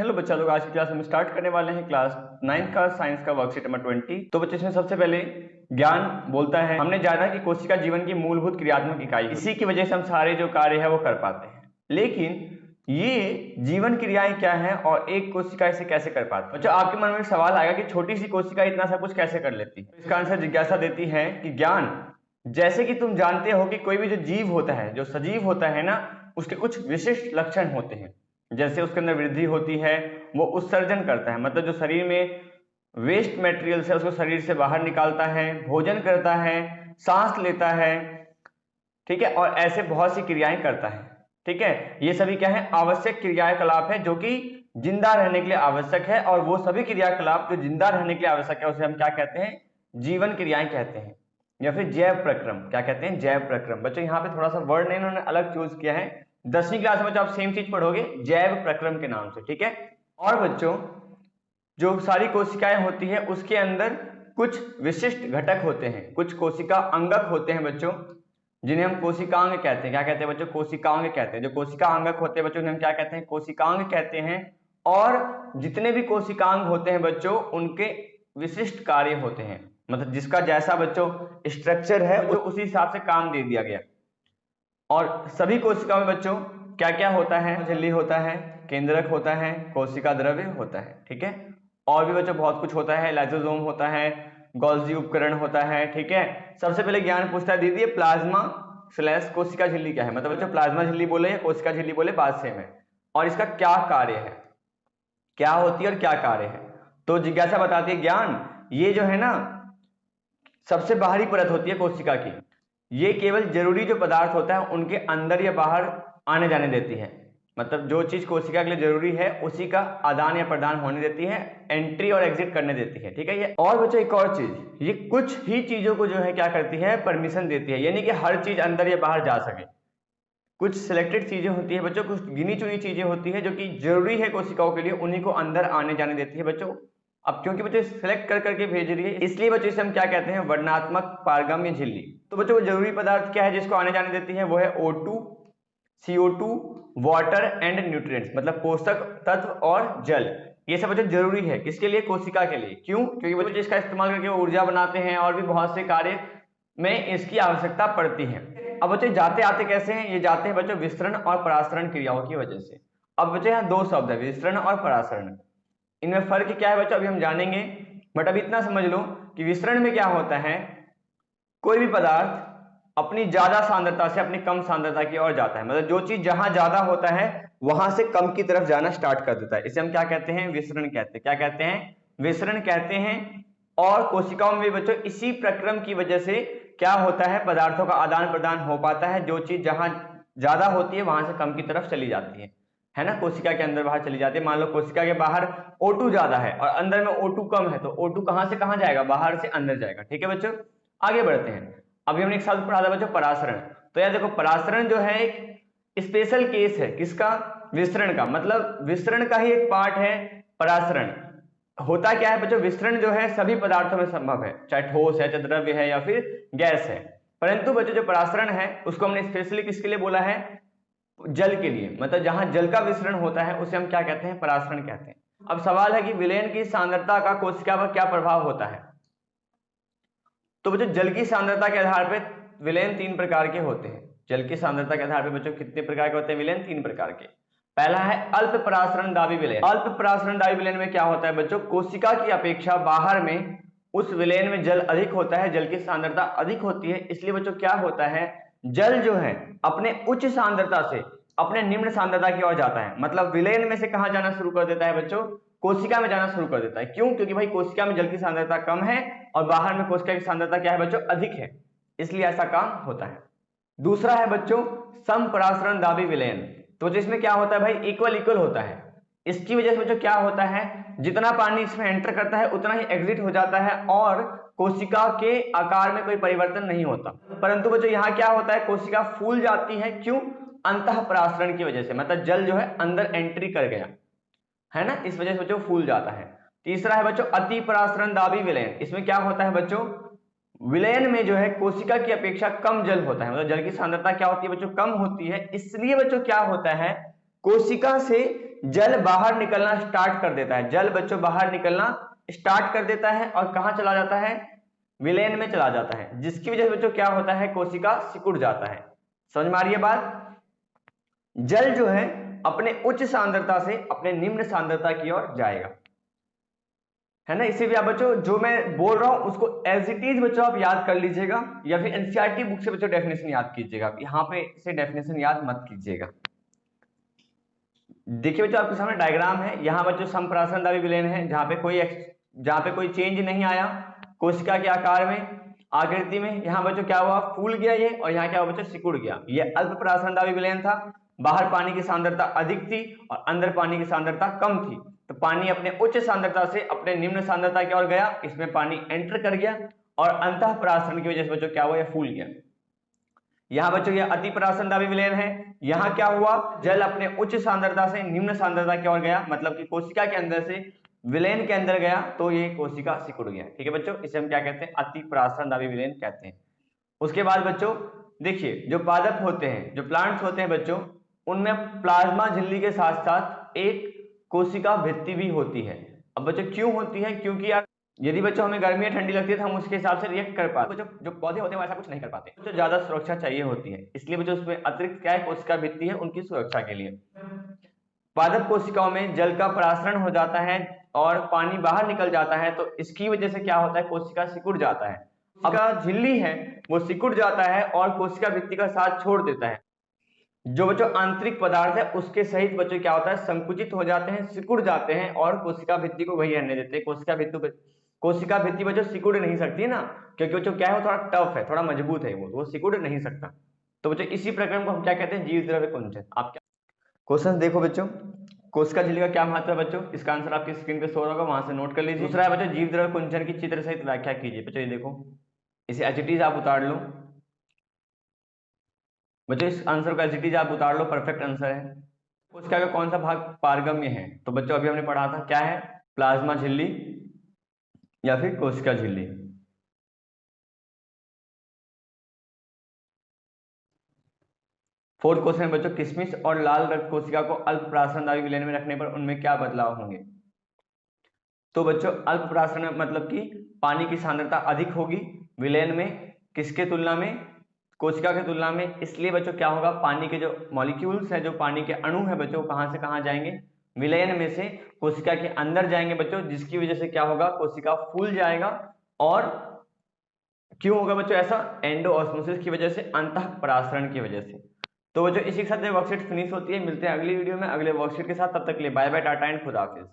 Hello बच्चा लोग, आज की क्लास हम स्टार्ट करने वाले हैं क्लास 9 का साइंस का वर्कशीट नंबर 20। तो बच्चे इसमें सबसे पहले ज्ञान बोलता है। हमने जाना कि कोशिका जीवन की मूलभूत क्रियात्मक इकाई, इसी की वजह से हम सारे जो कार्य है वो कर पाते हैं। लेकिन ये जीवन क्रियाएं क्या है और एक कोशिका इसे कैसे कर पाती है। बच्चों आपके मन में सवाल आएगा कि छोटी सी कोशिका इतना सब कुछ कैसे कर लेती है। इसका आंसर जिज्ञासा देती है कि ज्ञान, जैसे कि तुम जानते हो कि कोई भी जो जीव होता है, जो सजीव होता है ना, उसके कुछ विशिष्ट लक्षण होते हैं। जैसे उसके अंदर वृद्धि होती है, वो उत्सर्जन करता है, मतलब जो शरीर में वेस्ट मटेरियल है उसको शरीर से बाहर निकालता है, भोजन करता है, सांस लेता है, ठीक है, और ऐसे बहुत सी क्रियाएं करता है। ठीक है, ये सभी क्या है, आवश्यक क्रियाकलाप है जो कि जिंदा रहने के लिए आवश्यक है। और वो सभी क्रियाकलाप जो जिंदा रहने के लिए आवश्यक है उसे हम क्या कहते हैं, जीवन क्रियाएं कहते हैं, या फिर जैव प्रक्रम। क्या कहते हैं, जैव प्रक्रम। बच्चों यहाँ पे थोड़ा सा वर्ड नहीं इन्होंने अलग चूज किया है। 10वीं क्लास में आप सेम चीज पढ़ोगे जैव प्रक्रम के नाम से। ठीक है, और बच्चों जो सारी कोशिकाएं होती है उसके अंदर कुछ विशिष्ट घटक होते हैं, कुछ कोशिका अंगक होते हैं बच्चों, जिन्हें हम कोशिकांग कहते हैं। क्या कहते हैं बच्चों, कोशिकांग कहते हैं। जो कोशिका अंगक होते हैं बच्चों, उन्हें हम क्या कहते हैं, कोशिकांग कहते हैं। और जितने भी कोशिकांग होते हैं बच्चों, उनके विशिष्ट कार्य होते हैं, मतलब जिसका जैसा बच्चों स्ट्रक्चर है वो उसी हिसाब से काम दे दिया गया। और सभी कोशिकाओं में बच्चों क्या क्या होता है, झिल्ली होता है, केंद्रक होता है, कोशिका द्रव्य होता है। ठीक है, और भी बच्चों बहुत कुछ होता है, लाइसोसोम होता है, गोल्जी उपकरण होता है। ठीक है, सबसे पहले ज्ञान पूछता है दीदी प्लाज्मा स्लैश कोशिका झिल्ली क्या है। मतलब बच्चों प्लाज्मा झिल्ली बोले या कोशिका झिल्ली बोले बात सेम है। और इसका क्या कार्य है, क्या होती है और क्या कार्य है। तो जिज्ञासा बताती है ज्ञान, ये जो है ना सबसे बाहरी परत होती है कोशिका की, ये केवल जरूरी जो पदार्थ होता है उनके अंदर या बाहर आने जाने देती है। मतलब जो चीज कोशिका के लिए जरूरी है उसी का आदान या प्रदान होने देती है, एंट्री और एग्जिट करने देती है। ठीक है, ये और बच्चों एक और चीज, ये कुछ ही चीजों को जो है क्या करती है, परमिशन देती है, यानी कि हर चीज अंदर या बाहर जा सके। कुछ सिलेक्टेड चीजें होती है बच्चों, कुछ गिनी चुनी चीजें होती है जो कि जरूरी है कोशिकाओं के लिए, उन्हीं को अंदर आने जाने देती है बच्चों। अब क्योंकि बच्चों सिलेक्ट कर करके भेज रही है, इसलिए बच्चों इसे हम क्या कहते हैं, वर्णनात्मक पारगम्य झिल्ली। तो बच्चों वो जरूरी पदार्थ क्या है जिसको आने जाने देती है, वो है O2, CO2, water and nutrients, मतलब पोषक तत्व और जल। ये सब बच्चों जरूरी है किसके लिए, कोशिका के लिए। क्यों, क्योंकि बच्चों इसका इस्तेमाल करके वो ऊर्जा बनाते हैं और भी बहुत से कार्य में इसकी आवश्यकता पड़ती है। अब बच्चों जाते आते कैसे हैं, ये जाते हैं बच्चों विस्तरण और परासरण क्रियाओं की वजह से। अब बच्चों यहाँ दो शब्द है, विस्तरण और परासरण, इनमें फर्क क्या है बच्चों अभी हम जानेंगे। बट अभी इतना समझ लो कि विस्तरण में क्या होता है, कोई भी पदार्थ अपनी ज्यादा सांद्रता से अपनी कम सांद्रता की ओर जाता है, मतलब जो चीज जहां ज्यादा होता है वहां से कम की तरफ जाना स्टार्ट कर देता है, इसे हम क्या कहते हैं, विसरण कहते हैं। क्या कहते हैं, विसरण कहते हैं। और कोशिकाओं में भी बच्चों इसी प्रक्रम की वजह से क्या होता है, पदार्थों का आदान प्रदान हो पाता है। जो चीज जहां ज्यादा होती है वहां से कम की तरफ चली जाती है ना, कोशिका के अंदर बाहर चली जाती है। मान लो कोशिका के बाहर O2 ज्यादा है और अंदर में O2 कम है, तो O2 कहां से कहां जाएगा, बाहर से अंदर जाएगा। ठीक है बच्चों, आगे बढ़ते हैं। अभी हमने एक शब्द पढ़ा था बच्चों परासरण। तो यार देखो परासरण जो है एक स्पेशल केस है किसका, विसरण का, मतलब विसरण का ही एक पार्ट है परासरण। होता क्या है बच्चों, विसरण जो है सभी पदार्थों में संभव है, चाहे ठोस है, चाहे द्रव्य है या फिर गैस है। परंतु बच्चों जो परासरण है उसको हमने स्पेशली किसके लिए बोला है, जल के लिए, मतलब जहां जल का विसरण होता है उसे हम क्या कहते हैं, परासरण कहते हैं। अब सवाल है कि विलयन की सांद्रता का कोशिका पर क्या प्रभाव होता है। तो बच्चों जल की सांद्रता के आधार पर विलयन 3 प्रकार के होते हैं। जल की सांद्रता के आधार पर बच्चों कितने प्रकार के होते हैं विलयन, 3 प्रकार के। पहला है अल्प परासरण दाबी विलयन। अल्प परासरण दाबी विलयन में क्या होता है बच्चों, कोशिका की अपेक्षा बाहर में उस विलयन में जल अधिक होता है, जल की सांद्रता अधिक होती है। इसलिए बच्चों क्या होता है, जल जो है अपने उच्च सांद्रता से अपने निम्न सांद्रता की ओर जाता है। मतलब विलयन में से कहां जाना शुरू कर देता है बच्चों, कोशिका में जाना शुरू कर देता है। क्यों, क्योंकि भाई कोशिका में जल की सांद्रता कम है और बाहर में कोशिका की सांद्रता क्या है बच्चों, अधिक है, इसलिए ऐसा काम होता है। दूसरा है बच्चों समपरासरण दाबी विलयन। तो जिसमें क्या होता है भाई, इक्वल इक्वल होता है। इसकी वजह से बच्चों क्या होता है, जितना पानी इसमें एंटर करता है उतना ही एग्जिट हो जाता है और कोशिका के आकार में कोई परिवर्तन नहीं होता। परंतु बच्चों यहाँ क्या होता है, कोशिका फूल जाती है। क्यों, अंतः परासरण की वजह से, मतलब जल जो है अंदर एंट्री कर गया है ना, इस वजह से बच्चों फूल जाता है। तीसरा है बच्चों अति परासरण दाबी विलयन। इसमें क्या होता है बच्चों, विलयन में जो है कोशिका की अपेक्षा कम जल होता है, मतलब जल की सांद्रता क्या होती है बच्चों, कम होती है। इसलिए बच्चों क्या होता है, कोशिका से जल बाहर निकलना स्टार्ट कर देता है, जल बच्चों बाहर निकलना स्टार्ट कर देता है और कहां चला जाता है, विलेन में चला जाता है, जिसकी वजह से बच्चों क्या होता है, कोशिका सिकुड़ जाता है। समझ में आ रही है बात। जल जो है अपने उच्च सांद्रता से अपने निम्न सांद्रता की ओर जाएगा, है ना। इसे भी आप बच्चों जो मैं बोल रहा हूं उसको एज इट इज बच्चों आप याद कर लीजिएगा, या फिर एनसीईआरटी बुक से बच्चों डेफिनेशन याद कीजिएगा, यहां पे इसे डेफिनेशन याद मत कीजिएगा। देखिए बच्चों आपके सामने डायग्राम है, यहाँ बच्चों संप्राशनदायी विलयन है, जहां पे कोई चेंज नहीं आया कोशिका के आकार में, आकृति में। यहाँ बच्चों क्या हुआ, फूल गया ये, और यहाँ क्या हुआ बच्चों, सिकुड़ गया। ये अल्प प्राशनदायी विलयन था, बाहर पानी की सांद्रता अधिक थी और अंदर पानी की सांद्रता कम थी, तो पानी अपने उच्च सांद्रता से अपने निम्न सांद्रता की ओर गया, इसमें पानी एंटर कर गया और अंतः प्राशन की वजह से बच्चों क्या हुआ, फूल गया। यहाँ बच्चों ये अति प्राशनदायी विलयन है, यहाँ क्या हुआ, जल अपने उच्च सांद्रता से निम्न सांद्रता की ओर गया, मतलब कि कोशिका के अंदर से विलयन के अंदर गया, तो ये कोशिका सिकुड़ गया। ठीक है बच्चों, इसे हम क्या कहते हैं, अति प्राशनदायी विलयन कहते हैं। उसके बाद बच्चों देखिए, जो पादप होते हैं, जो प्लांट्स होते हैं बच्चों, उनमें प्लाज्मा झिल्ली के साथ साथ एक कोशिका भित्ति भी होती है। अब बच्चों क्यों होती है, क्योंकि यार यदि बच्चों हमें गर्मी या ठंडी लगती है तो हम उसके हिसाब से रिएक्ट कर पाते हैं। जो पौधे होते हैं वैसा कुछ नहीं कर पाते, तो ज्यादा सुरक्षा चाहिए होती है, इसलिए बच्चों उसमें अतिरिक्त क्या है, कोशिका भित्ति है उनकी सुरक्षा के लिए। पादप कोशिकाओं में जल का परासरण हो जाता है और पानी बाहर निकल जाता है, तो इसकी वजह से क्या होता है, कोशिका सिकुड़ जाता है। अब झिल्ली है वो सिकुड़ जाता है और कोशिका भित्ति का साथ छोड़ देता है। जो बच्चों आंतरिक पदार्थ है उसके सहित बच्चों क्या होता है, संकुचित हो जाते हैं, सिकुड़ जाते हैं और कोशिका भित्ति को वही रहने देते हैं। कोशिका भित्ति बच्चों सिकुड़ नहीं सकती ना, क्योंकि बच्चों क्या है, वो थोड़ा टफ है, थोड़ा मजबूत है, वो सिकुड़ नहीं सकता। तो बच्चों इसी प्रकरण को हम क्या कहते हैं, जीव द्रव्य कुंचन। आप क्या क्वेश्चन देखो बच्चों, कोशिका झिल्ली का क्या महत्व है बच्चों, इसका आंसर आपकी स्क्रीन पे शो होगा, वहां से नोट कर लीजिए। दूसरा है बच्चों, जीव द्रव्य कुंचन की चित्र सहित व्याख्या कीजिए। बच्चों ये देखो, इसे एज इट इज आप उतार लो बच्चों, इस आंसर को एज इट इज आप उतार लो, परफेक्ट आंसर है। कोशिका का कौन सा भाग पारगम्य है, तो बच्चों अभी हमने पढ़ा था, क्या है, प्लाज्मा झिल्ली या फिर कोशिका झिल्ली। फोर्थ क्वेश्चन बच्चों, किशमिश और लाल रक्त कोशिका को अल्प प्राशनदायी विलयन में रखने पर उनमें क्या बदलाव होंगे। तो बच्चों अल्प प्राशन मतलब कि पानी की सांद्रता अधिक होगी विलयन में, किसके तुलना में, कोशिका की तुलना में। इसलिए बच्चों क्या होगा, पानी के जो मॉलिक्यूल्स है, जो पानी के अणु है बच्चों, कहां से कहां जाएंगे, विलयन में से कोशिका के अंदर जाएंगे बच्चों, जिसकी वजह से क्या होगा, कोशिका फूल जाएगा। और क्यों होगा बच्चों ऐसा, एंडोऑस्मोसिस की वजह से, अंतः परासरण की वजह से। तो बच्चों इसी के साथ वर्कशीट फिनिश होती है, मिलते हैं अगली वीडियो में अगले वर्कशीट के साथ, तब तक के लिए बाय बाय, टाटा एंड खुदा हाफिज।